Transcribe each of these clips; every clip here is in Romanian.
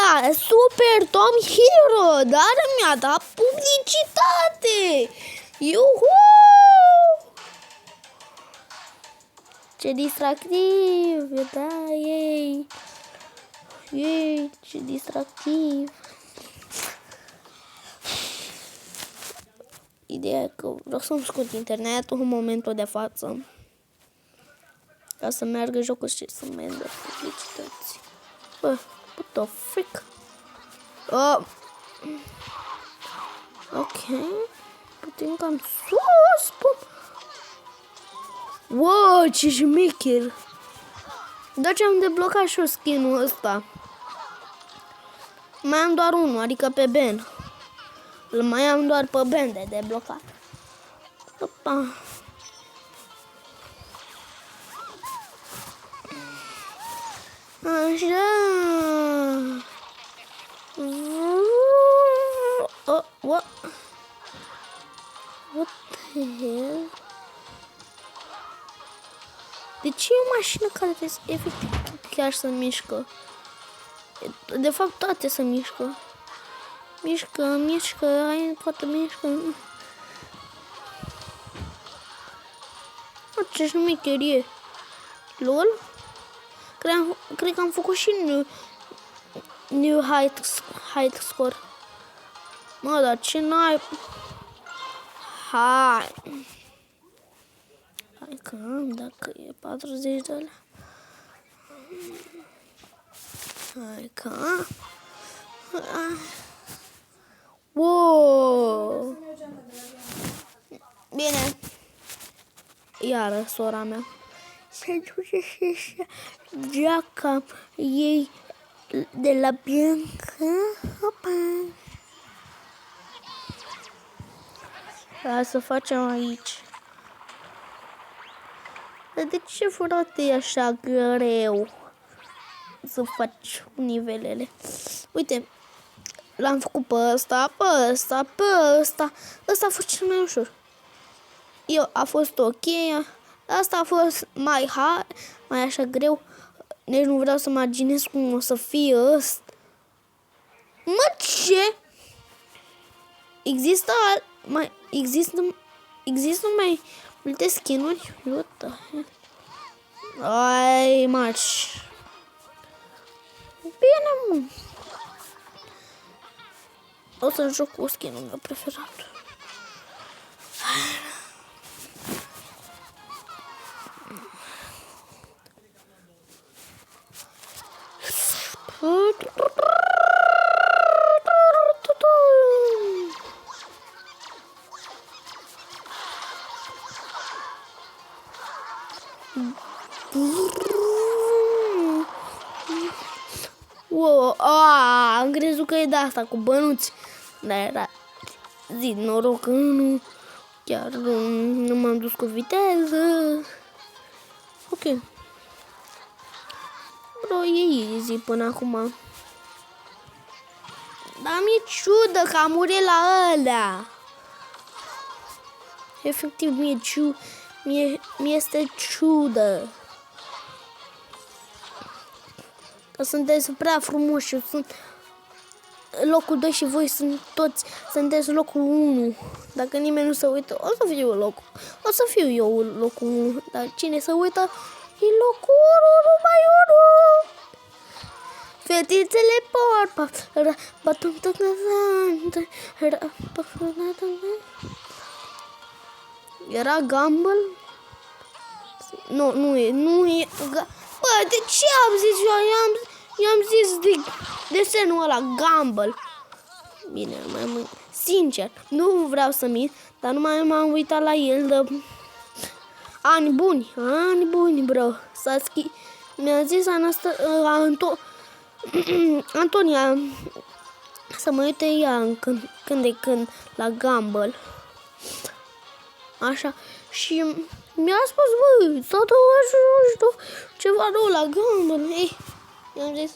Da, Super Tom Hero, dar mi-a dat publicitate. Iuhu! Ce distractiv, da, ei. Ei, ce distractiv. Ideea e că vreau să-mi scot internetul în momentul de față. Ca să meargă jocul și să meargă publicități. Bă, what the frick? Ok. Putem cam sus, bă. Wow, ce șmecher. Dar ce am deblocat și eu skin-ul ăsta. Mai am doar unul, adică pe Ben. Îl mai am doar pe Ben de deblocat. Opa. Așa. What the hell? De ce e o mașină care efectiv chiar se mișcă? De fapt toate se mișcă. Mișcă, hai, toată mișcă. Ce șmecherie. LOL? Cred că am făcut și new height score. Mă, dar ce n-ai... Hai că am, dacă e 40 de alea. Hai că am. Wow! Bine. Iară, sora mea. Se duce și geaca ei de la Bianca. Opa! Hai să facem aici. De ce, frate, e așa greu să faci nivelele? Uite, l-am făcut pe ăsta, pe ăsta, pe ăsta. Ăsta a fost cel mai ușor. A fost ok. Asta a fost mai așa greu. Nici nu vreau să imaginez cum o să fie ăsta. Mă, ce? Există mai multe skin-uri? What the hell? Ai, marci. Bine, mă. O să joc cu skin-ul meu preferat. Wow, am crezut că e de asta cu bănuți. Dar era zi, noroc că nu. Chiar nu m-am dus cu viteză. Ok. Bro, e easy până acum. Dar mi-e ciudă că am murit la ălea. Efectiv, mi-este ciudă. Că sunteți prea frumoși. Sunt locul 2 și voi sunteți locul 1. Dacă nimeni nu se uită, o să fiu eu locul 1. Dar cine se uită e locul 1, numai 1. Fetițele porpa. Era Gumball? Nu e. Bă, de ce am zis eu? I-am zis de desenul ăla, Gumball. Bine, sincer, nu vreau să mint, dar nu mai m-am uitat la el de ani buni, bro. Mi-a zis Antonia să mă uite ea când de când la Gumball. Așa, și mi-a spus, bă, tata, nu știu, ceva nou la Gumball. Ei, i-am zis,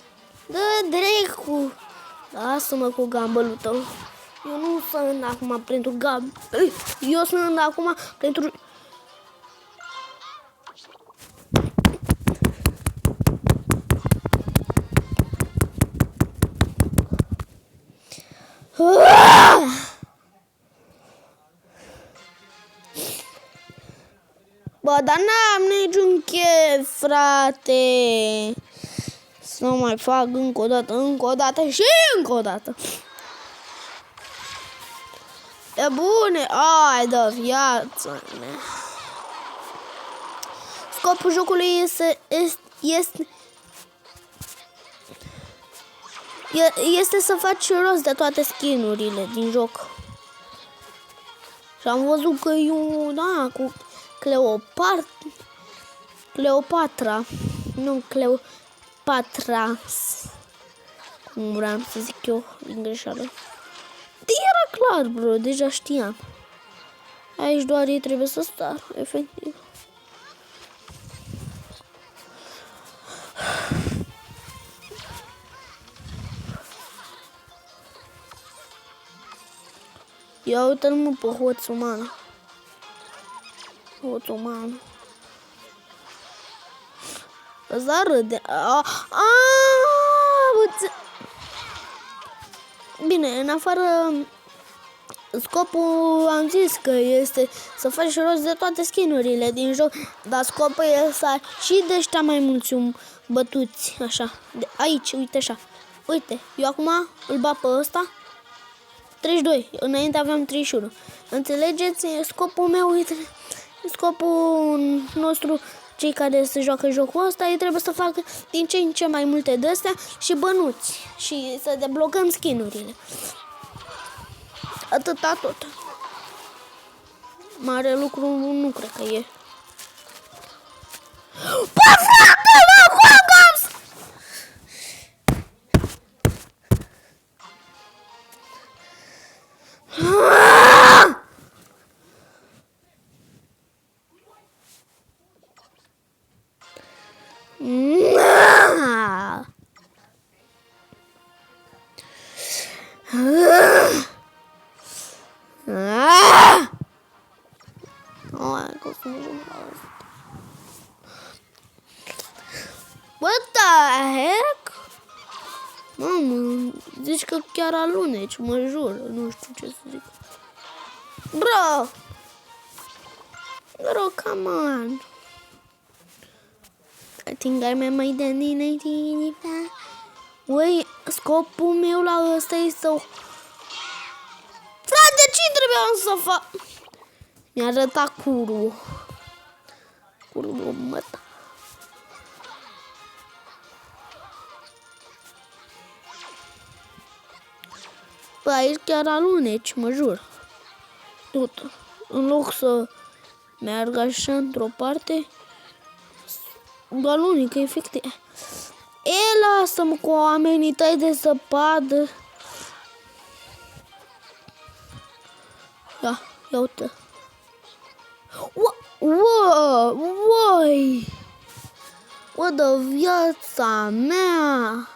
dă dracu, lasă-mă cu Gumball-ul tău. Eu nu sunt acum pentru Gumball. Eu sunt acum pentru... Bă, dar n-am niciun chef, frate. Să nu mai fac încă o dată și încă o dată. E bune, ai de viață. Scopul jocului este să faci rost de toate skin-urile din joc. Și am văzut că e una cu Cleopatra. Nu Cleopatra. Cum vreau să zic eu din greșeală. Era clar, bro, deja știam. Aici doar ei trebuie să star, efectiv. Ia uite-l mă pe hoț umană. Hoț umană. Ăsta râde. Bine, în afară... Scopul am zis că este să faci rost de toate skin-urile din joc, dar scopul este să ai și de ăștia mai mulți bătuți, așa. De aici, uite așa. Uite, eu acum îl bat pe ăsta. 32, înainte aveam 31. Înțelegeți? Scopul meu, uite, scopul nostru, cei care se joacă jocul ăsta, ei trebuie să facă din ce în ce mai multe de astea și bănuți și să deblocăm skin-urile. Atâta tot. Mare lucru nu cred că e. Bă, frate, mă, Quangams! What the heck? Mamă, zici că chiar aluneci, mă jur, nu știu ce să zic. Bro! Bro, come on. I think I remember my daddy 1985. Ui, scopul meu la ăsta e să... Frate, ce trebuia să fac? Mi-a arătat curul. Curul măta. Bă, aici chiar aluneci, mă jur. Tot. În loc să merg așa într-o parte, alunică, efectiv. E, lasă-mă cu oamenii tăi de zăpadă. Ia uite. Uai! O, de viața mea!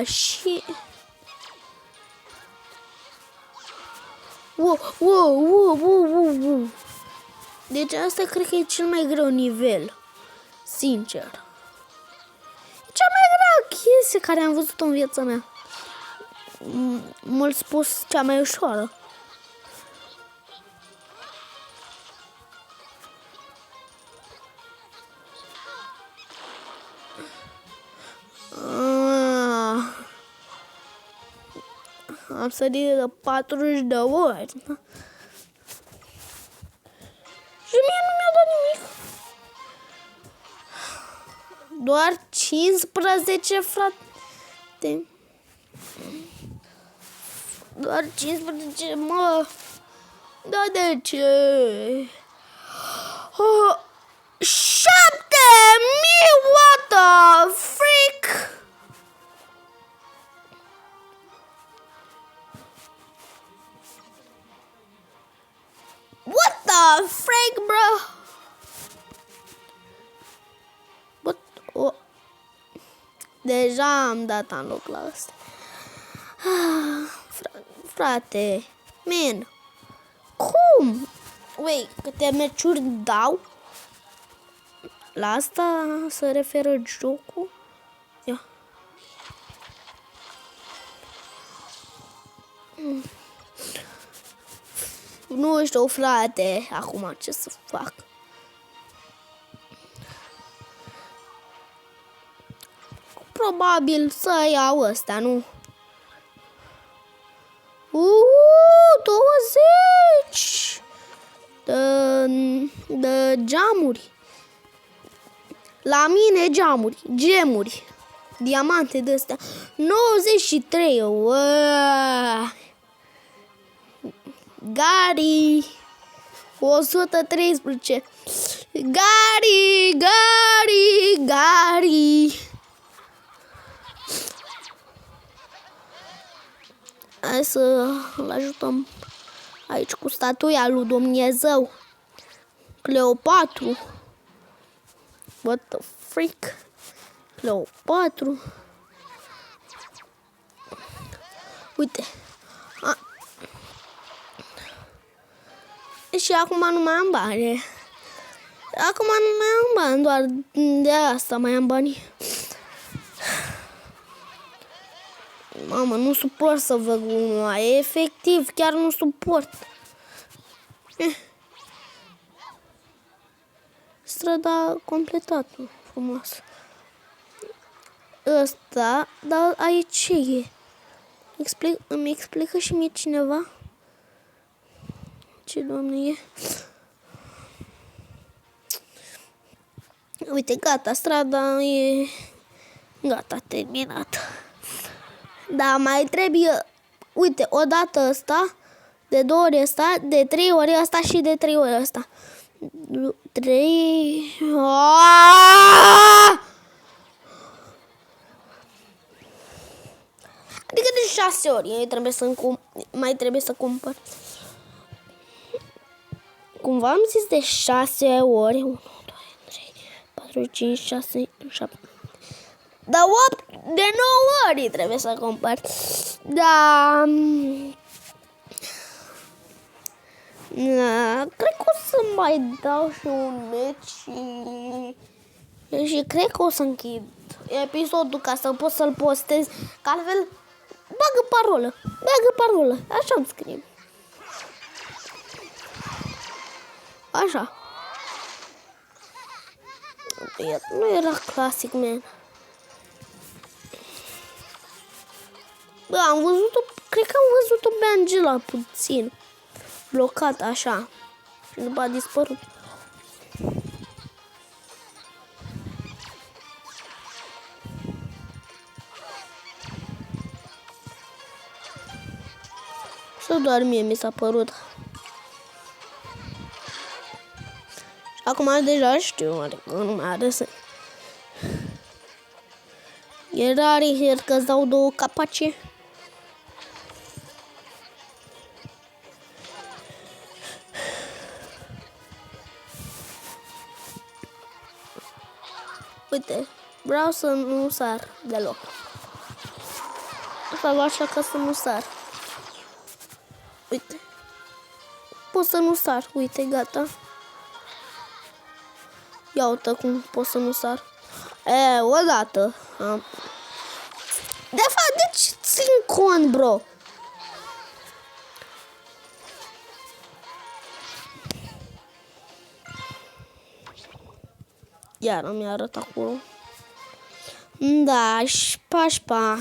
Și... Wow. Deci asta cred că e cel mai greu nivel. Sincer. E cea mai grea chestie care am văzut-o în viața mea. Mult spus, cea mai ușoară. Am sărit de 40 de ori. Și mie nu mi-a dat nimic. Doar 15, frate. Doar 15, mă. Da, de ce? 7.000, what the freak? What the freak, bro? What? Oh. Deja am dat în loc la asta. Frate, man, cum? Wait, câte meciuri dau? La asta se referă jocul? Ia. Nu știu, frate, acum ce să fac. Probabil să iau ăsta, nu? 20 de geamuri. La mine geamuri, gemuri, diamante de astea. 93. Gari 113. Gari. Hai să-l ajutăm aici cu statuia lui Dumnezeu. Cleopatru. What the freak? Cleopatru. Uite. Și acum nu mai am bani. Acum nu mai am bani, doar de asta mai am bani. Mamă, nu suport să văd unul. Efectiv, chiar nu suport. Strada completată, frumos. Ăsta, dar aici ce e? Îmi explică și mie cineva? Ce doamne e? Uite, gata, strada e gata, terminată. Da, mai trebuie, uite, o dată ăsta, de 2 ori ăsta, de 3 ori ăsta și de 3 ori ăsta. 3... Adică de 6 ori mai trebuie să cumpăr. Cumva am zis de 6 ori. 1, 2, 3, 4, 5, 6, 7. Da, 8 de 9 ori trebuie să cumpăr. Da. Cred că o să mai dau și un meci și cred că o să închid episodul ca să pot să-l postez. Că altfel bagă parolă. Așa îmi scrie. Așa. Nu era clasic, man. Bă, am văzut-o, cred că am văzut-o pe Angela puțin. Blocat așa. Și după a dispărut. Sau doar mie mi s-a părut. Și acum deja știu, adică nu mai are să... E rar că îți dau 2 capace. Uite, vreau să nu sar deloc. O să fac așa ca să nu sar. Uite. Pot să nu sar. Uite, gata. Ia uite cum pot să nu sar. Odată. De fapt, de ce țin cont, bro? Iar mi-a arătat acolo. Da, șpa.